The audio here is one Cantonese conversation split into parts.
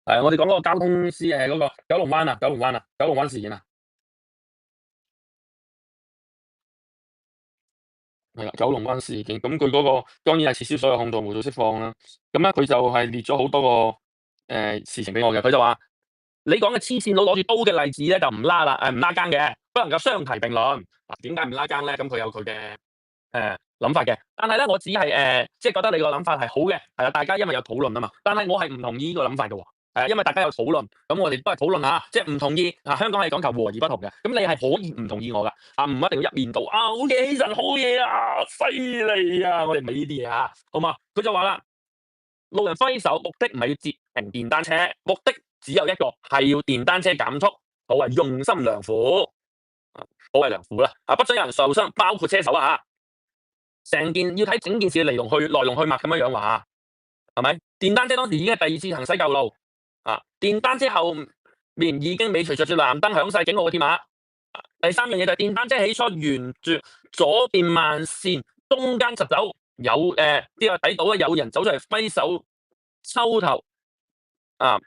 我哋講嗰個交通嗰個九龍灣事件啊，係啦，九龍灣事件，咁佢嗰個當然係撤銷所有控訴，無罪釋放啦。咁咧佢就係列咗好多個事情俾我嘅，佢就話：你講嘅黐線佬攞住刀嘅例子咧就唔拉更嘅，不能夠相提並論。嗱，點解唔拉更咧？咁佢有佢嘅諗法嘅。但係咧，我只係即係覺得你個諗法係好嘅，係啊，大家因為有討論啊嘛。但係我係唔同意呢個諗法嘅喎。係啊，因為大家有討論，咁我哋都係討論下，即係唔同意啊。香港係講求和而不同嘅，咁你係可以唔同意我噶，啊唔一定要一面倒啊，好嘢，希神好嘢啊，犀利啊！我哋唔係呢啲嘢啊，好嘛？佢就話啦，路人揮手目的唔係要截停電單車，目的只有一個，係要電單車減速，可謂用心良苦，啊可謂良苦啦，啊不想有人受傷，包括車手啊嚇，成件要睇整件事嘅來龍去脈咁樣樣話，係咪？電單車當時已經係第二次行駛舊路，啊電單車後面已經尾隨着住藍燈響晒警號嘅鐵馬。第三樣嘢就係電單車起初沿住左邊慢線中間實走，有呢個睇到咧有人走出嚟揮手抽頭啊！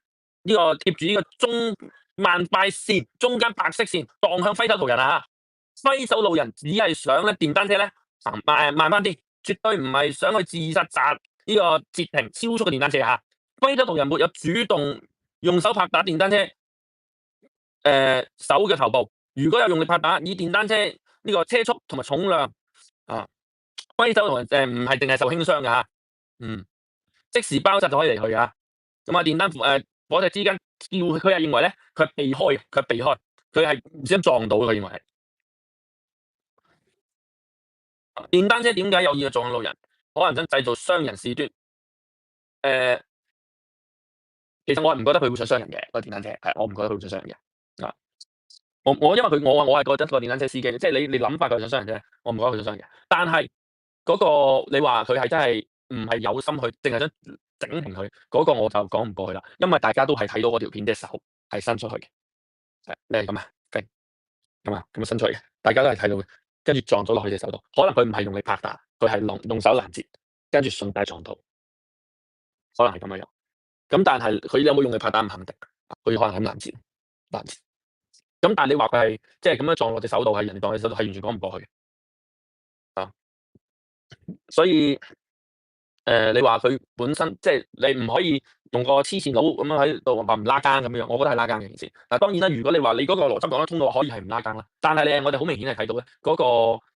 呢、個貼住呢個中慢快線中間白色線蕩向揮手途人啊！揮手路人只係想咧電單車咧行慢翻啲，絕對唔係想去自殺砸呢個截停超速嘅電單車嚇。揮手途人沒有主動用手拍打電單車手嘅頭部，如果有用力拍打，以電單車呢個車速同埋重量啊，揮手同人唔係淨係受輕傷嘅嚇，嗯，即時包紮就可以離去啊。咁啊，火石之間叫佢係認為咧，佢係避開嘅，佢係唔小心撞到嘅，佢認為係。電單車點解有意去撞路人？可能想製造傷人事端。誒、其實我係唔覺得佢會想傷人嘅，個電單車係，我唔覺得佢會想傷人嘅。啊，因為我係覺得個電單車司機，即係你諗法佢想傷人啫，我唔覺得佢想傷人嘅。但係嗰個你話佢係真係唔係有心去，淨係想整停佢，嗰個我就講唔過去啦。因為大家都係睇到嗰條片隻手係伸出去嘅，你係咁啊，咁啊，咁啊伸出去嘅，大家都係睇到嘅，跟住撞咗落去隻手度。可能佢唔係用力拍打，佢係用手攔截，跟住順帶撞到，可能係咁樣樣。咁但係佢有冇用力拍打唔肯定，佢可能係咁攔截。咁但係你話佢係即係咁樣撞落隻手度，係人哋撞你手度，係完全講唔過去嘅。啊，所以你話佢本身即係你唔可以用個黐線佬咁樣喺度話唔拉更咁樣，我覺得係拉更嘅件事。嗱當然啦，如果你話你嗰個邏輯講得通嘅話，可以係唔拉更啦。但係咧，我哋好明顯係睇到咧，嗰個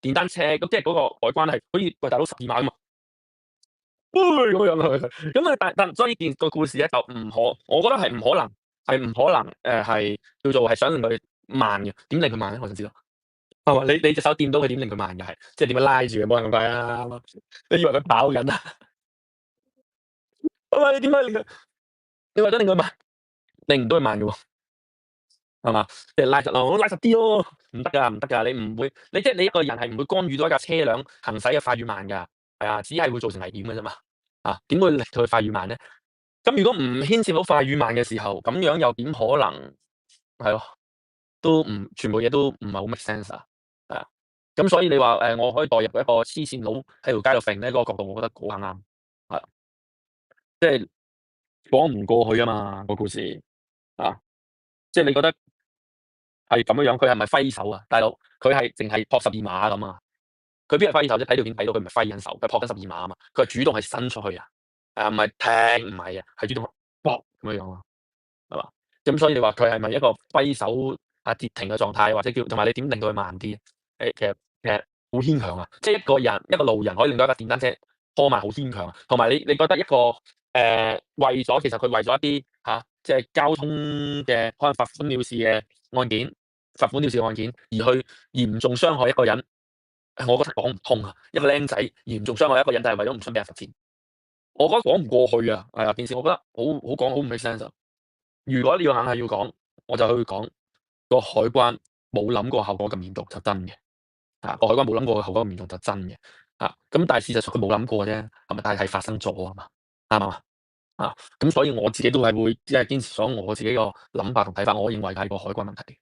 電單車咁即係嗰個海關係可以喂大佬12碼啊嘛，喂咁樣啊，咁啊但所以個故事咧就我覺得係唔可能係叫做係想令佢慢嘅，點令佢慢咧？我想知道。係嘛？你隻手掂到佢點令佢慢嘅係，即係點樣拉住佢冇人咁快啊？你以為佢跑緊啊？係嘛？你點解令佢？你為咗令佢慢，令唔到佢慢嘅喎，係嘛？即係拉實咯，拉實啲咯，唔得㗎，唔得㗎，你唔會，你即係你一個人係唔會干預到一架車輛行駛嘅快與慢㗎，係啊，只係會造成危險嘅啫嘛，啊，點會令佢快與慢咧？咁如果唔牽涉到快與慢嘅時候，咁樣又點可能係咯？都唔全部嘢都唔係好 make sense 啊，係啊，咁所以你話我可以代入一個黐線佬喺條街度揈咧，嗰個角度我覺得好啱，係啊，即係講唔過去啊嘛，個故事，啊，即係你覺得係咁樣樣，佢係咪揮手啊？大佬，佢係淨係撲12碼咁啊，佢邊係揮手啫？睇條片睇到佢唔係揮緊手，佢係撲緊12碼啊嘛，佢係主動係伸出去啊，唔係踢，唔係啊，係主動撲咁樣樣啊，係嘛？咁所以你話佢係咪一個揮手截停嘅狀態，或者叫同埋你點令到佢慢啲？其實好牽強啊！即係一個路人可以令到一架電單車拖慢，好牽強啊！同埋你覺得一個其實佢為咗一啲即係交通嘅可能罰款了事嘅案件，而去嚴重傷害一個人，我覺得講唔通啊！一個僆仔嚴重傷害一個人，就係為咗唔想俾人罰錢，我覺得講唔過去啊！係啊，件事我覺得好唔 make sense 啊！如果你要硬係要講，我就去講個海關冇諗過後果咁嚴重就真嘅，個海關冇諗過後果咁嚴重就真嘅，咁但係事實上佢冇諗過啫，係咪？但係發生咗啊嘛，啱唔啱啊？咁所以我自己都係會即係堅持咗我自己個諗法同睇法，我認為係個海關問題。